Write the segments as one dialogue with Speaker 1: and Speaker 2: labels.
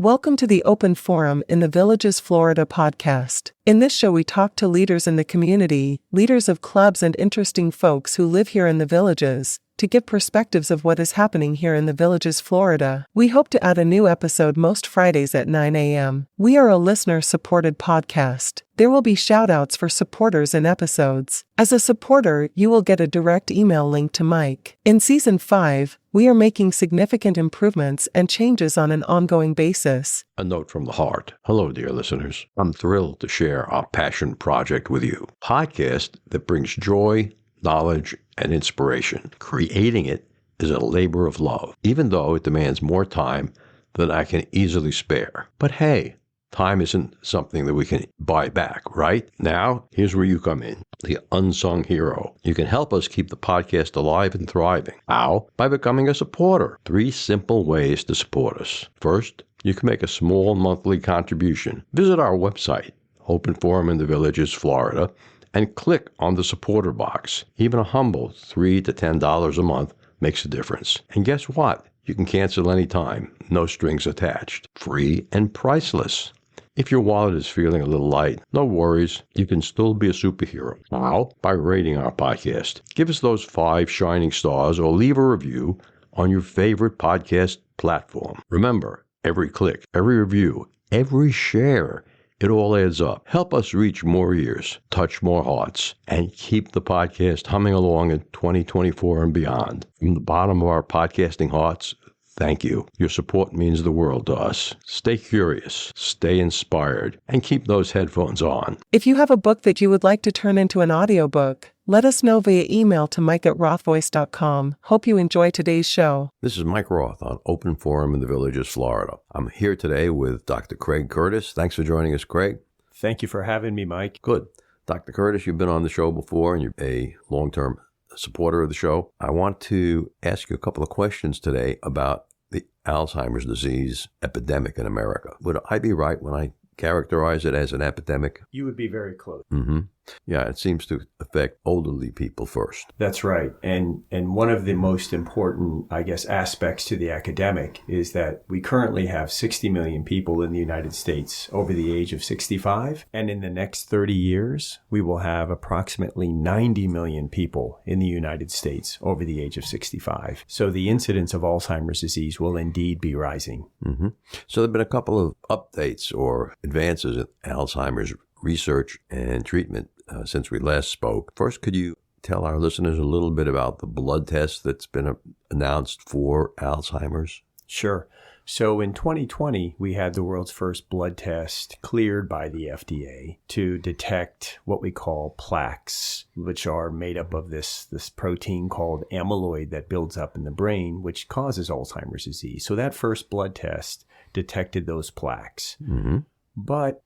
Speaker 1: Welcome to the Open Forum in the Villages, Florida podcast. In this show, we talk to leaders in the community, leaders of clubs, and interesting folks who live here in the Villages, to give perspectives of what is happening here in the Villages, Florida. We hope to add a new episode most Fridays at 9 a.m. We are a listener-supported podcast. There will be shout-outs for supporters in episodes. As a supporter, you will get a direct email link to Mike. In Season 5, we are making significant improvements and changes on an ongoing basis.
Speaker 2: A note from the heart. Hello, dear listeners. I'm thrilled to share our passion project with you. Podcast that brings joy, knowledge, and inspiration. Creating it is a labor of love, even though it demands more time than I can easily spare. But hey, time isn't something that we can buy back, right? Now, here's where you come in, the unsung hero. You can help us keep the podcast alive and thriving. How? By becoming a supporter. 3 simple ways to support us. First, you can make a small monthly contribution. Visit our website, Open Forum in the Villages, Florida, and click on the supporter box. Even a humble $3 to $10 a month makes a difference. And guess what? You can cancel anytime, no strings attached, free and priceless. If your wallet is feeling a little light, no worries, you can still be a superhero. How? By rating our podcast. Give us those 5 shining stars or leave a review on your favorite podcast platform. Remember, every click, every review, every share, it all adds up. Help us reach more ears, touch more hearts, and keep the podcast humming along in 2024 and beyond. From the bottom of our podcasting hearts, thank you. Your support means the world to us. Stay curious, stay inspired, and keep those headphones on.
Speaker 1: If you have a book that you would like to turn into an audiobook, let us know via email to mike@rothvoice.com. Hope you enjoy today's show.
Speaker 2: This is Mike Roth on Open Forum in the Villages, Florida. I'm here today with Dr. Craig Curtis. Thanks for joining us, Craig.
Speaker 3: Thank you for having me, Mike.
Speaker 2: Good. Dr. Curtis, you've been on the show before, and you're a long-term supporter of the show. I want to ask you a couple of questions today about the Alzheimer's disease epidemic in America. Would I be right when I characterize it as an epidemic?
Speaker 3: You would be very close.
Speaker 2: Mm-hmm. Yeah, it seems to affect elderly people first.
Speaker 3: That's right. And one of the most important, aspects to the epidemic is that we currently have 60 million people in the United States over the age of 65. And in the next 30 years, we will have approximately 90 million people in the United States over the age of 65. So the incidence of Alzheimer's disease will indeed be rising.
Speaker 2: Mm-hmm. So there have been a couple of updates or advances in Alzheimer's research and treatment since we last spoke. First, could you tell our listeners a little bit about the blood test that's been announced for Alzheimer's?
Speaker 3: Sure. So in 2020, we had the world's first blood test cleared by the FDA to detect what we call plaques, which are made up of this protein called amyloid that builds up in the brain, which causes Alzheimer's disease. So that first blood test detected those plaques.
Speaker 2: Mm-hmm.
Speaker 3: But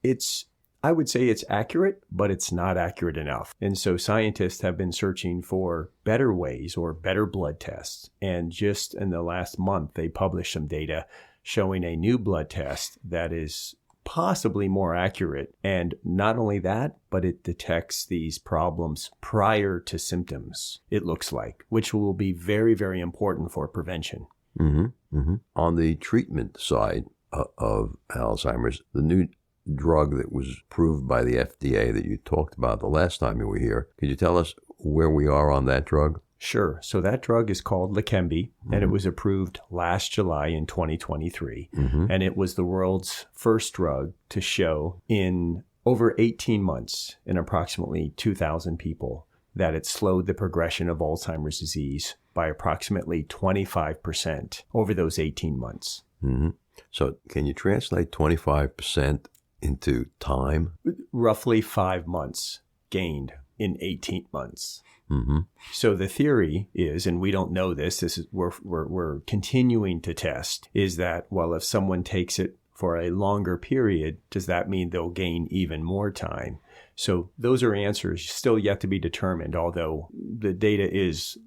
Speaker 3: I would say it's accurate, but it's not accurate enough. And so scientists have been searching for better ways or better blood tests. And just in the last month, they published some data showing a new blood test that is possibly more accurate. And not only that, but it detects these problems prior to symptoms, it looks like, which will be very, very important for prevention.
Speaker 2: Mm-hmm. Mm-hmm. On the treatment side of Alzheimer's, the new drug that was approved by the FDA that you talked about the last time you were here, could you tell us where we are on that drug?
Speaker 3: Sure. So that drug is called Leqembi, and it was approved last July in 2023.
Speaker 2: Mm-hmm.
Speaker 3: And it was the world's first drug to show in over 18 months in approximately 2,000 people that it slowed the progression of Alzheimer's disease by approximately 25% over those 18 months.
Speaker 2: Mm-hmm. So can you translate 25% into time?
Speaker 3: Roughly 5 months gained in 18 months.
Speaker 2: Mm-hmm.
Speaker 3: So the theory is, and we don't know this is we're continuing to test, is that, well, if someone takes it for a longer period, does that mean they'll gain even more time? So those are answers still yet to be determined, although the data is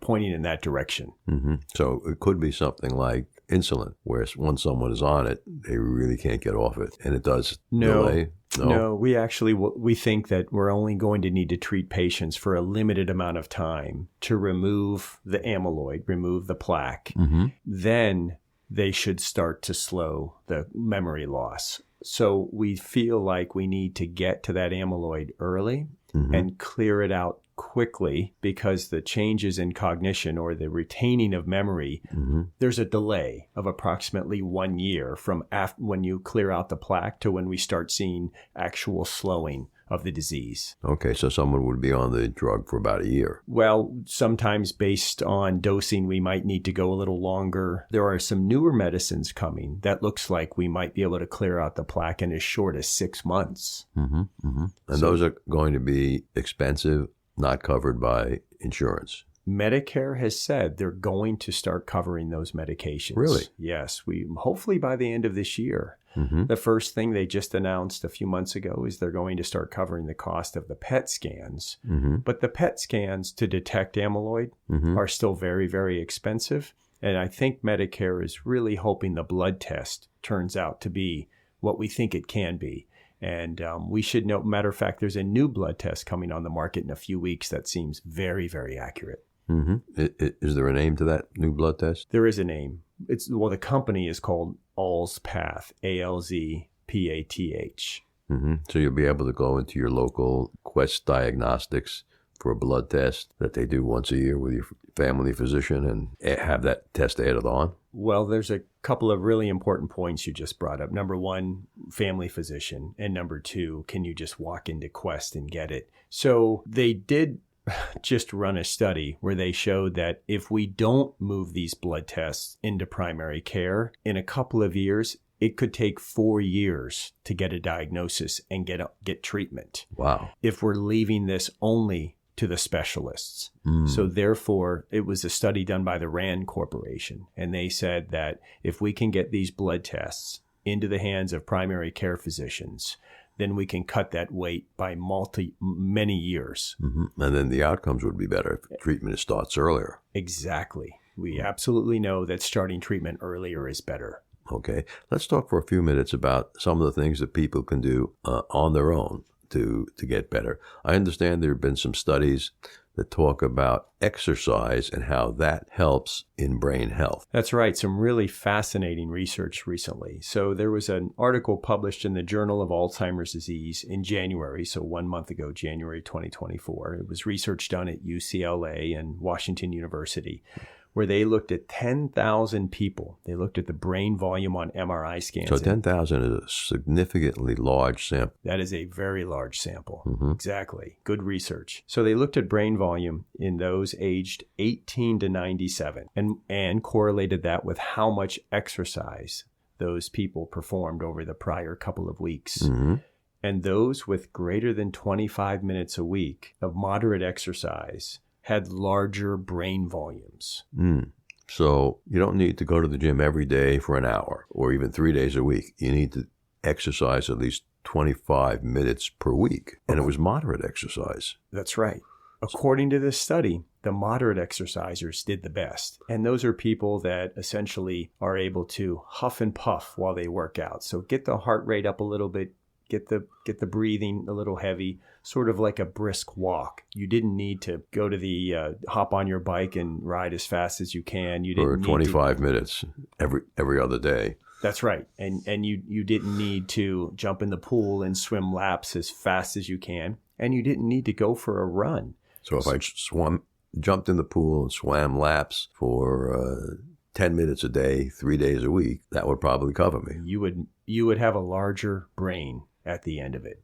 Speaker 3: pointing in that direction.
Speaker 2: Mm-hmm. So it could be something like insulin, where once someone is on it, they really can't get off it, and it does delay.
Speaker 3: No, we think that we're only going to need to treat patients for a limited amount of time to remove the amyloid, remove the plaque.
Speaker 2: Mm-hmm.
Speaker 3: Then they should start to slow the memory loss. So we feel like we need to get to that amyloid early and clear it out quickly, because the changes in cognition or the retaining of memory, there's a delay of approximately 1 year from when you clear out the plaque to when we start seeing actual slowing of the disease.
Speaker 2: Okay, so someone would be on the drug for about a year.
Speaker 3: Well, sometimes based on dosing, we might need to go a little longer. There are some newer medicines coming that looks like we might be able to clear out the plaque in as short as 6 months.
Speaker 2: And those are going to be expensive, not covered by insurance.
Speaker 3: Medicare has said they're going to start covering those medications.
Speaker 2: Really?
Speaker 3: Yes. Hopefully by the end of this year. The first thing they just announced a few months ago is they're going to start covering the cost of the PET scans. But the PET scans to detect amyloid are still very, very expensive. And I think Medicare is really hoping the blood test turns out to be what we think it can be. And we should know, matter of fact, there's a new blood test coming on the market in a few weeks that seems very, very accurate.
Speaker 2: Is there a name to that new blood test?
Speaker 3: There is a name. The company is called Alzpath, ALZPATH.
Speaker 2: So you'll be able to go into your local Quest Diagnostics for a blood test that they do once a year with your family physician and have that test added on?
Speaker 3: Well, there's a couple of really important points you just brought up. Number one, family physician. And number two, can you just walk into Quest and get it? So they did just run a study where they showed that if we don't move these blood tests into primary care, in a couple of years, it could take 4 years to get a diagnosis and get treatment.
Speaker 2: Wow.
Speaker 3: If we're leaving this only to the specialists. So therefore, it was a study done by the RAND Corporation. And they said that if we can get these blood tests into the hands of primary care physicians, then we can cut that wait by many years.
Speaker 2: And then the outcomes would be better if treatment starts earlier.
Speaker 3: Exactly. We absolutely know that starting treatment earlier is better.
Speaker 2: Okay. Let's talk for a few minutes about some of the things that people can do on their own to get better. I understand there have been some studies that talk about exercise and how that helps in brain health.
Speaker 3: That's right. Some really fascinating research recently. So there was an article published in the Journal of Alzheimer's Disease in January, so 1 month ago, January 2024. It was research done at UCLA and Washington University, where they looked at 10,000 people. They looked at the brain volume on MRI scans.
Speaker 2: So 10,000 is a significantly large sample.
Speaker 3: That is a very large sample. Exactly. Good research. So they looked at brain volume in those aged 18 to 97 and correlated that with how much exercise those people performed over the prior couple of weeks. And those with greater than 25 minutes a week of moderate exercise had larger brain volumes.
Speaker 2: So you don't need to go to the gym every day for an hour or even 3 days a week. You need to exercise at least 25 minutes per week. And it was moderate exercise.
Speaker 3: That's right. According to this study, the moderate exercisers did the best. And those are people that essentially are able to huff and puff while they work out. So get the heart rate up a little bit, get the breathing a little heavy, sort of like a brisk walk. You didn't need to go to the hop on your bike and ride as fast as you can. You didn't
Speaker 2: for 25 minutes every other day.
Speaker 3: That's right. And you didn't need to jump in the pool and swim laps as fast as you can. And you didn't need to go for a run.
Speaker 2: So if I jumped in the pool and swam laps for 10 minutes a day, 3 days a week, that would probably cover me.
Speaker 3: You would have a larger brain at the end of it.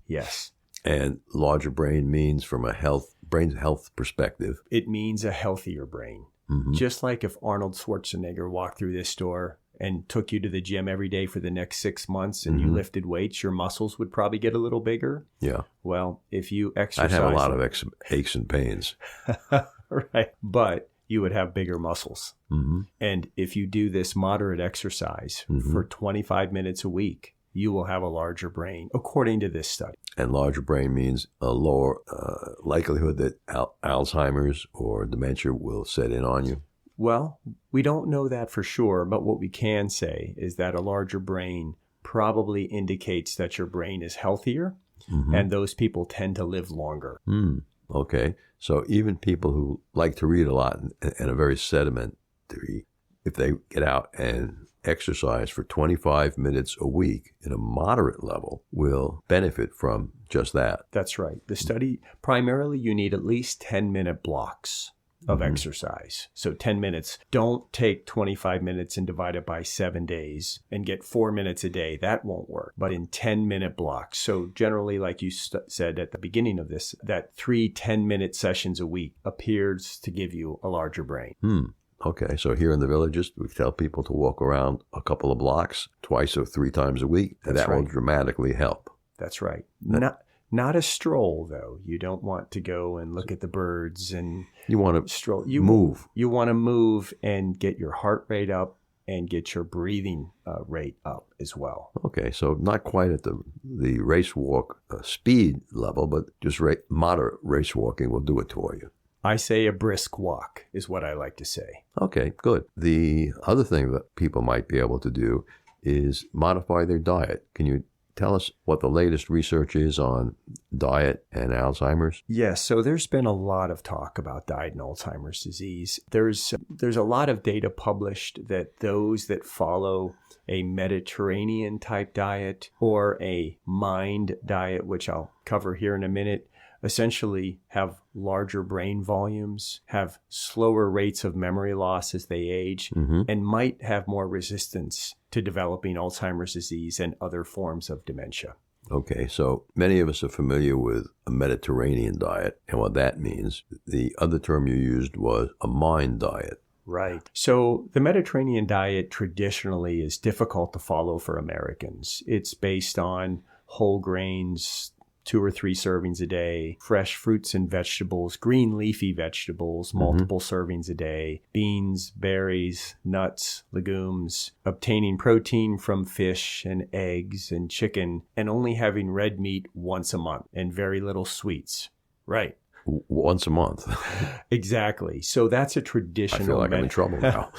Speaker 3: Yes.
Speaker 2: And larger brain means from a brain health perspective.
Speaker 3: It means a healthier brain. Just like if Arnold Schwarzenegger walked through this door and took you to the gym every day for the next 6 months and you lifted weights, your muscles would probably get a little bigger.
Speaker 2: Yeah.
Speaker 3: Well, if you exercise...
Speaker 2: I'd have a lot of aches and pains.
Speaker 3: Right. But you would have bigger muscles. And if you do this moderate exercise for 25 minutes a week, you will have a larger brain, according to this study.
Speaker 2: And larger brain means a lower likelihood that Alzheimer's or dementia will set in on you?
Speaker 3: Well, we don't know that for sure, but what we can say is that a larger brain probably indicates that your brain is healthier, and those people tend to live longer.
Speaker 2: Okay. So even people who like to read a lot and are very sedimentary, if they get out and exercise for 25 minutes a week in a moderate level, will benefit from just that.
Speaker 3: That's right. The study, primarily you need at least 10-minute blocks of exercise. So 10 minutes. Don't take 25 minutes and divide it by 7 days and get 4 minutes a day. That won't work. But in 10-minute blocks. So generally, like you said at the beginning of this, that 3 10-minute sessions a week appears to give you a larger brain.
Speaker 2: Okay, so here in the villages, we tell people to walk around a couple of blocks twice or 3 times a week, and that will dramatically help.
Speaker 3: That's right. Not a stroll, though. You don't want to go and look at the birds and
Speaker 2: you want to
Speaker 3: stroll.
Speaker 2: Move.
Speaker 3: You want to move and get your heart rate up and get your breathing rate up as well.
Speaker 2: Okay, so not quite at the race walk speed level, but just moderate race walking will do it for you.
Speaker 3: I say a brisk walk is what I like to say.
Speaker 2: Okay, good. The other thing that people might be able to do is modify their diet. Can you tell us what the latest research is on diet and Alzheimer's?
Speaker 3: Yes, so there's been a lot of talk about diet and Alzheimer's disease. There's a lot of data published that those that follow a Mediterranean type diet or a MIND diet, which I'll cover here in a minute, essentially have larger brain volumes, have slower rates of memory loss as they age, and might have more resistance to developing Alzheimer's disease and other forms of dementia.
Speaker 2: Okay, so many of us are familiar with a Mediterranean diet and what that means. The other term you used was a MIND diet.
Speaker 3: Right. So the Mediterranean diet traditionally is difficult to follow for Americans. It's based on whole grains, 2 or 3 servings a day, fresh fruits and vegetables, green leafy vegetables, multiple servings a day, beans, berries, nuts, legumes, obtaining protein from fish and eggs and chicken, and only having red meat once a month and very little sweets. Right.
Speaker 2: Once a month.
Speaker 3: Exactly. So that's a traditional.
Speaker 2: I feel like I'm in trouble now.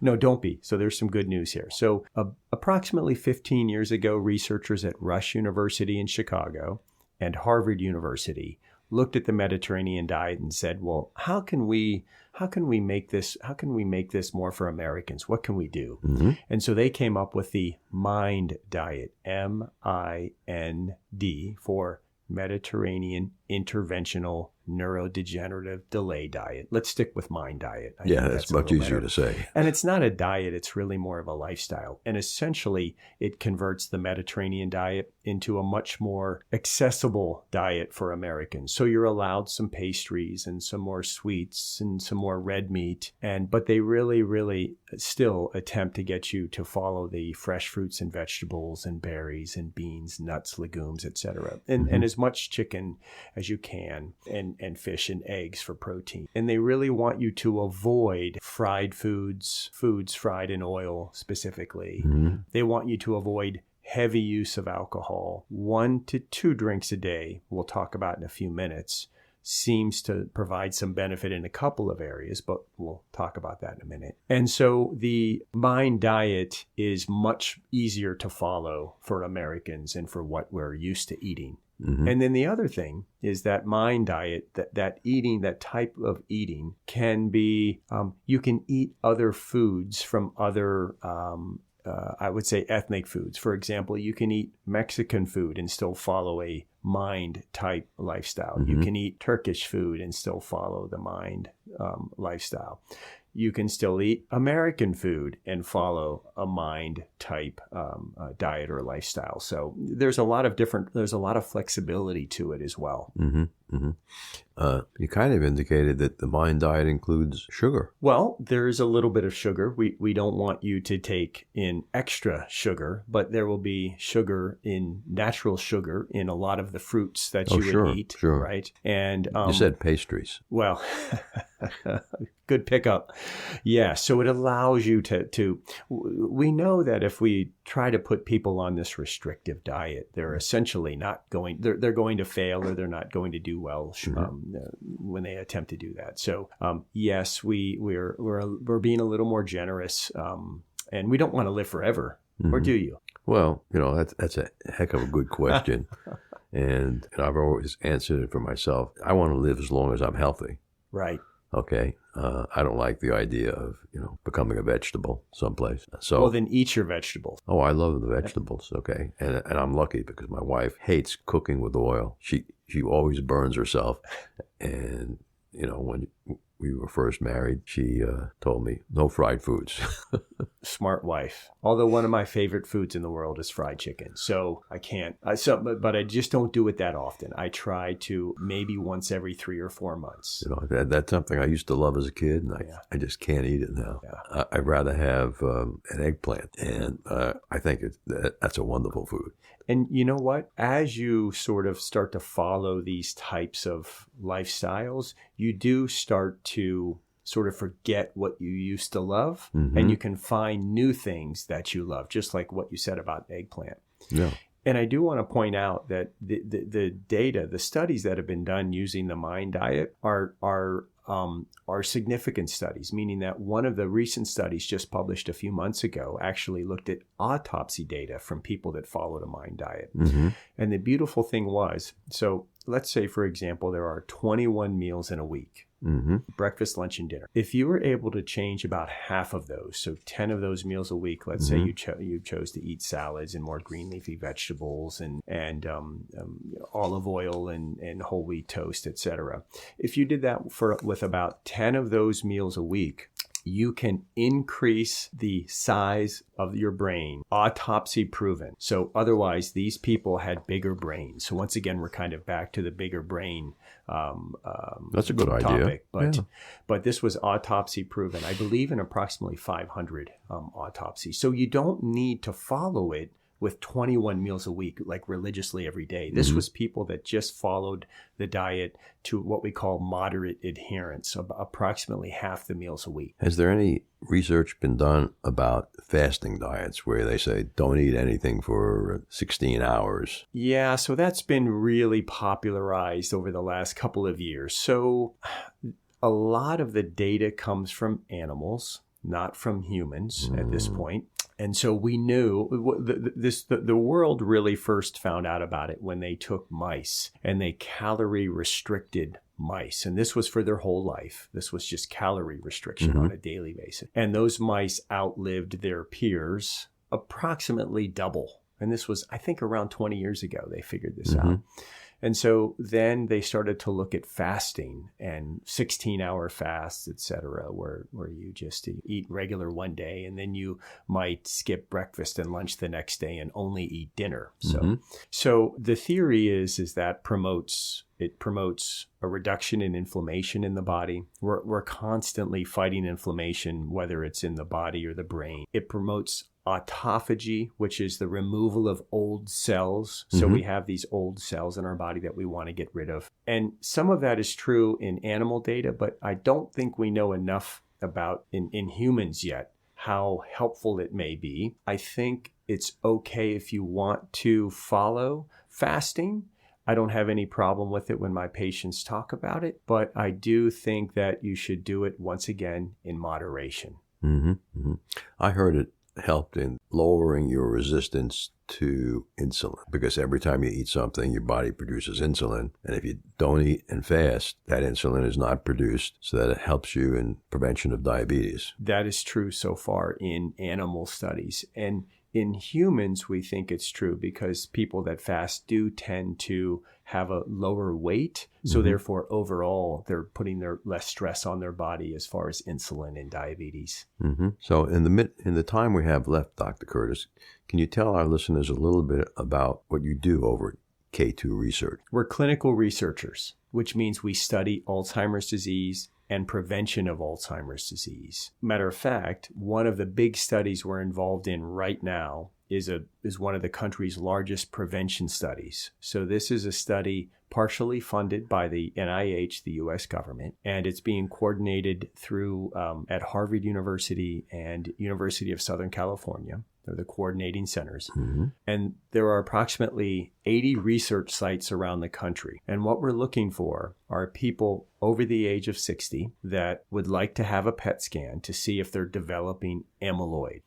Speaker 3: No, don't be. So there's some good news here. So approximately 15 years ago, researchers at Rush University in Chicago and Harvard University looked at the Mediterranean diet and said, well, how can we make this more for Americans? What can we do? And so they came up with the MIND diet, MIND, for Mediterranean Interventional Neurodegenerative Delay Diet. Let's stick with MIND diet. I think
Speaker 2: that's much easier to say.
Speaker 3: And it's not a diet, it's really more of a lifestyle. And essentially, it converts the Mediterranean diet into a much more accessible diet for Americans. So you're allowed some pastries and some more sweets and some more red meat. But they really, really still attempt to get you to follow the fresh fruits and vegetables and berries and beans, nuts, legumes, etc. And as much chicken as you can, and fish and eggs for protein. And they really want you to avoid fried foods fried in oil specifically. They want you to avoid heavy use of alcohol. 1 to 2 drinks a day, we'll talk about in a few minutes, seems to provide some benefit in a couple of areas, but we'll talk about that in a minute. And so the MIND diet is much easier to follow for Americans and for what we're used to eating. And then the other thing is that MIND diet, that type of eating can be, you can eat other foods from other, I would say ethnic foods. For example, you can eat Mexican food and still follow a MIND type lifestyle. You can eat Turkish food and still follow the MIND lifestyle. You can still eat American food and follow a MIND type diet or lifestyle. So there's a lot of flexibility to it as well.
Speaker 2: You kind of indicated that the MIND diet includes sugar.
Speaker 3: Well, there's a little bit of sugar. We don't want you to take in extra sugar, but there will be natural sugar in a lot of the fruits that you would eat. Sure. Right. And
Speaker 2: you said pastries.
Speaker 3: Well, good pickup. Yeah. So it allows you to, we know that if we try to put people on this restrictive diet, they're essentially not going, they're going to fail, or they're not going to do well when they attempt to do that. So yes, we're being a little more generous, and we don't want to live forever, or do you?
Speaker 2: Well, that's a heck of a good question. And I've always answered it for myself. I want to live as long as I'm healthy.
Speaker 3: Right.
Speaker 2: Okay. I don't like the idea of, becoming a vegetable someplace. So,
Speaker 3: Well, then eat your vegetables.
Speaker 2: oh, I love the vegetables. Okay. And I'm lucky because my wife hates cooking with oil. She always burns herself. And, when we were first married, she told me no fried foods.
Speaker 3: Smart wife. Although one of my favorite foods in the world is fried chicken. So I can't, but I just don't do it that often. I try to maybe once every 3 or 4 months.
Speaker 2: That's something I used to love as a kid, and I just can't eat it now.
Speaker 3: Yeah.
Speaker 2: I'd rather have an eggplant, and I think that's a wonderful food.
Speaker 3: And you know what? As you sort of start to follow these types of lifestyles, you do start to sort of forget what you used to love, and you can find new things that you love, just like what you said about eggplant.
Speaker 2: Yeah.
Speaker 3: And I do want to point out that the data, the studies that have been done using the MIND diet are significant studies, meaning that one of the recent studies just published a few months ago actually looked at autopsy data from people that followed a MIND diet. And the beautiful thing was, so let's say, for example, there are 21 meals in a week. Breakfast, lunch, and dinner. If you were able to change about half of those, so 10 of those meals a week, let's say you chose to eat salads and more green leafy vegetables and olive oil and whole wheat toast, etc. If you did that with about 10 of those meals a week, you can increase the size of your brain, autopsy proven. So otherwise, these people had bigger brains. So once again, we're kind of back to the bigger brain
Speaker 2: that's a good idea.
Speaker 3: But this was autopsy proven, I believe, in approximately 500 autopsies. So you don't need to follow it with 21 meals a week, like religiously every day. This was people that just followed the diet to what we call moderate adherence, approximately half the meals a week.
Speaker 2: Has there any research been done about fasting diets where they say don't eat anything for 16 hours?
Speaker 3: Yeah, so that's been really popularized over the last couple of years. So a lot of the data comes from animals, not from humans at this point. And so we knew the world really first found out about it when they took mice and they calorie restricted mice. And this was for their whole life. This was just calorie restriction on a daily basis. And those mice outlived their peers approximately double. And this was, I think, around 20 years ago, they figured this out. And so then they started to look at fasting and 16-hour fasts, et cetera, where you just eat regular one day and then you might skip breakfast and lunch the next day and only eat dinner. So the theory is that it promotes a reduction in inflammation in the body. We're constantly fighting inflammation, whether it's in the body or the brain. It promotes autophagy, which is the removal of old cells. So we have these old cells in our body that we want to get rid of. And some of that is true in animal data, but I don't think we know enough about in humans yet how helpful it may be. I think it's okay if you want to follow fasting. I don't have any problem with it when my patients talk about it, but I do think that you should do it once again in moderation.
Speaker 2: I heard it helped in lowering your resistance to insulin, because every time you eat something, your body produces insulin. And if you don't eat and fast, that insulin is not produced, so that it helps you in prevention of diabetes.
Speaker 3: That is true so far in animal studies. And in humans, we think it's true because people that fast do tend to have a lower weight. So therefore, overall, they're putting their less stress on their body as far as insulin and diabetes.
Speaker 2: So in the time we have left, Dr. Curtis, can you tell our listeners a little bit about what you do over at K2 Research?
Speaker 3: We're clinical researchers, which means we study Alzheimer's disease and prevention of Alzheimer's disease. Matter of fact, one of the big studies we're involved in right now is one of the country's largest prevention studies. So this is a study partially funded by the NIH, the U.S. government, and it's being coordinated through at Harvard University and University of Southern California. They're the coordinating centers. And there are approximately 80 research sites around the country. And what we're looking for are people over the age of 60 that would like to have a PET scan to see if they're developing amyloid.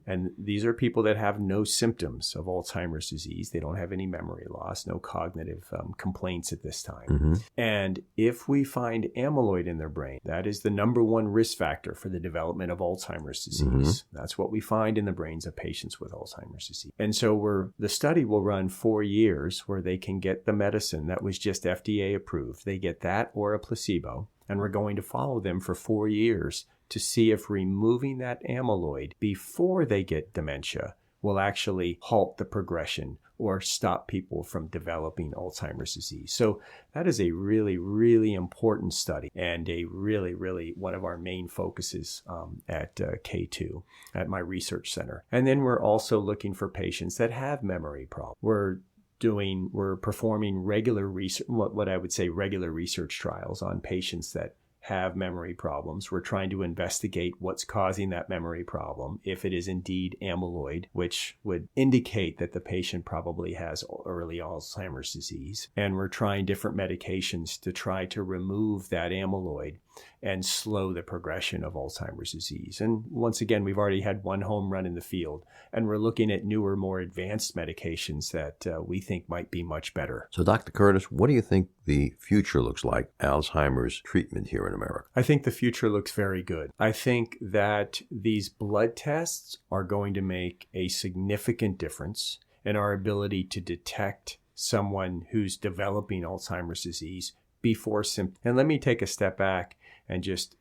Speaker 3: And these are people that have no symptoms of Alzheimer's disease. They don't have any memory loss, no cognitive complaints at this time. And if we find amyloid in their brain, that is the number one risk factor for the development of Alzheimer's disease. That's what we find in the brains of patients with Alzheimer's disease. And so the study will run 4 years where they can get the medicine that was just FDA approved. They get that or a placebo, and we're going to follow them for 4 years to see if removing that amyloid before they get dementia will actually halt the progression or stop people from developing Alzheimer's disease. So that is a really, really important study and a really, really one of our main focuses at K2, at my research center. And then we're also looking for patients that have memory problems. We're performing regular research, what I would say regular research trials on patients that have memory problems. We're trying to investigate what's causing that memory problem, if it is indeed amyloid, which would indicate that the patient probably has early Alzheimer's disease. And we're trying different medications to try to remove that amyloid and slow the progression of Alzheimer's disease. And once again, we've already had one home run in the field, and we're looking at newer, more advanced medications that we think might be much better.
Speaker 2: So, Dr. Curtis, what do you think the future looks like, Alzheimer's treatment here in America?
Speaker 3: I think the future looks very good. I think that these blood tests are going to make a significant difference in our ability to detect someone who's developing Alzheimer's disease before symptoms. And let me take a step back and just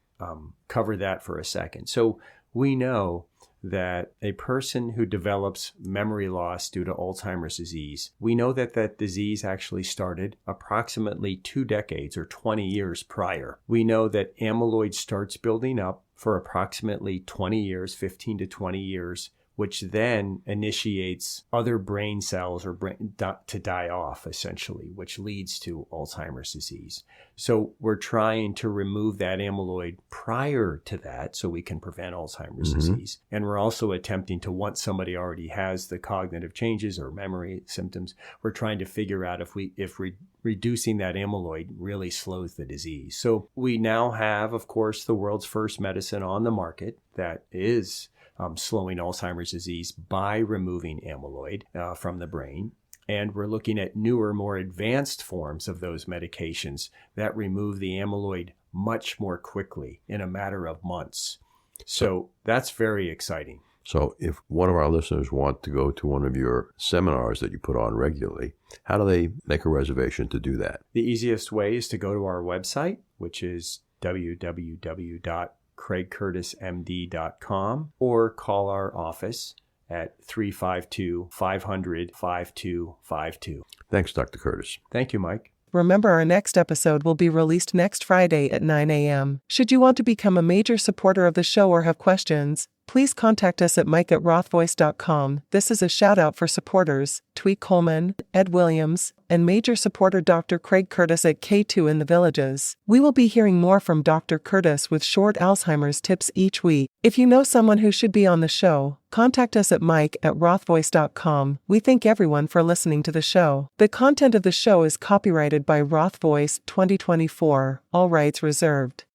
Speaker 3: cover that for a second. So we know that a person who develops memory loss due to Alzheimer's disease, we know that that disease actually started approximately 2 decades or 20 years prior. We know that amyloid starts building up for approximately 20 years, 15 to 20 years, which then initiates other brain cells to die off, essentially, which leads to Alzheimer's disease. So we're trying to remove that amyloid prior to that so we can prevent Alzheimer's disease. And we're also attempting to, once somebody already has the cognitive changes or memory symptoms, we're trying to figure out if reducing that amyloid really slows the disease. So we now have, of course, the world's first medicine on the market that is slowing Alzheimer's disease by removing amyloid from the brain. And we're looking at newer, more advanced forms of those medications that remove the amyloid much more quickly in a matter of months. So that's very exciting.
Speaker 2: So if one of our listeners want to go to one of your seminars that you put on regularly, how do they make a reservation to do that?
Speaker 3: The easiest way is to go to our website, which is www.craigcurtismd.com, or call our office at 352-500-5252.
Speaker 2: Thanks, Dr. Curtis.
Speaker 3: Thank you, Mike.
Speaker 1: Remember, our next episode will be released next Friday at 9 a.m. Should you want to become a major supporter of the show or have questions, please contact us at mike@rothvoice.com. This is a shout out for supporters Tweet Coleman, Ed Williams, and major supporter Dr. Craig Curtis at K2 in the Villages. We will be hearing more from Dr. Curtis with short Alzheimer's tips each week. If you know someone who should be on the show, contact us at mike@rothvoice.com. We thank everyone for listening to the show. The content of the show is copyrighted by Roth Voice 2024, all rights reserved.